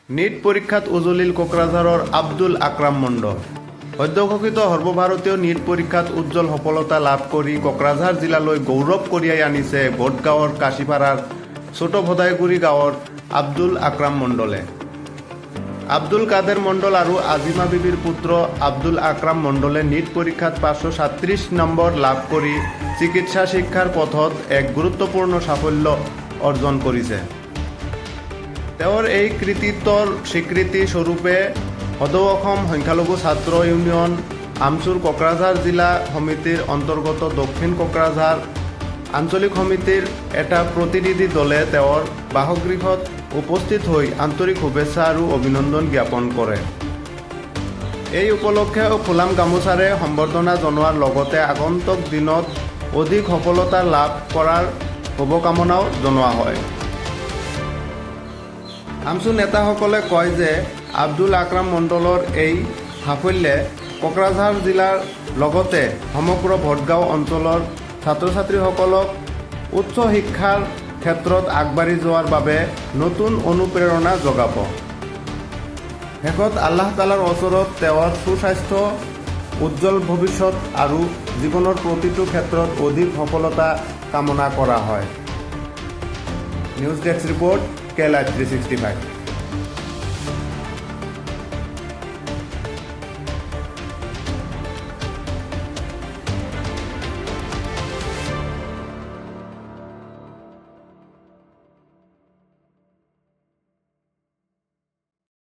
NEET পৰীক্ষাত উজলিল কোকৰাঝাৰৰ আব্দুল আকৰাম মণ্ডল। অধ্যক্ষিত সৰ্বভাৰতীয় নিট পৰীক্ষাত উজ্জ্বল সফলতা লাভ কৰি কোকৰাঝাৰ জিলালৈ গৌৰৱ কঢ়িয়াই আনিছে বটগাঁৱৰ কাশীপাৰাৰ ছোট ভদাইগুৰি গাঁৱৰ আব্দুল আকৰাম মণ্ডলে। আব্দুল কাদেৰ মণ্ডল আৰু আজিমা বিবিৰ পুত্ৰ আব্দুল আকৰাম মণ্ডলে নিট পৰীক্ষাত 537 নম্বৰ লাভ কৰি চিকিৎসা শিক্ষাৰ পথত এক গুৰুত্বপূৰ্ণ সাফল্য অৰ্জন কৰিছে। তেওঁৰ এই কৃতিত্বৰ স্বীকৃতি স্বৰূপে সদৌ অসম সংখ্যালঘু ছাত্ৰ ইউনিয়ন আমচুৰ কোকৰাঝাৰ জিলা সমিতিৰ অন্তৰ্গত দক্ষিণ কোকৰাঝাৰ আঞ্চলিক সমিতিৰ এটা প্ৰতিনিধি দলে তেওঁৰ বাসগৃহত উপস্থিত হৈ আন্তৰিক শুভেচ্ছা আৰু অভিনন্দন জ্ঞাপন কৰে। এই উপলক্ষে ফুলাম গামোচাৰে সম্বৰ্ধনা জনোৱাৰ লগতে আগন্তুক দিনত অধিক সফলতা লাভ কৰাৰ শুভকামনাও জনোৱা হয়। আমচু নেতাসকলে কয় যে আব্দুল আকৰাম মণ্ডলৰ এই সাফল্যে কোকৰাঝাৰ জিলাৰ লগতে সমগ্ৰ ভটগাঁও অঞ্চলৰ ছাত্ৰ ছাত্ৰীসকলক উচ্চ শিক্ষাৰ ক্ষেত্ৰত আগবাঢ়ি যোৱাৰ বাবে নতুন অনুপ্ৰেৰণা যোগাব। শেষত আল্লাহ তালাৰ ওচৰত তেওঁৰ সুস্বাস্থ্য, উজ্জ্বল ভৱিষ্যত আৰু জীৱনৰ প্ৰতিটো ক্ষেত্ৰত অধিক সফলতা কামনা কৰা হয়। News desk report, KLive 365।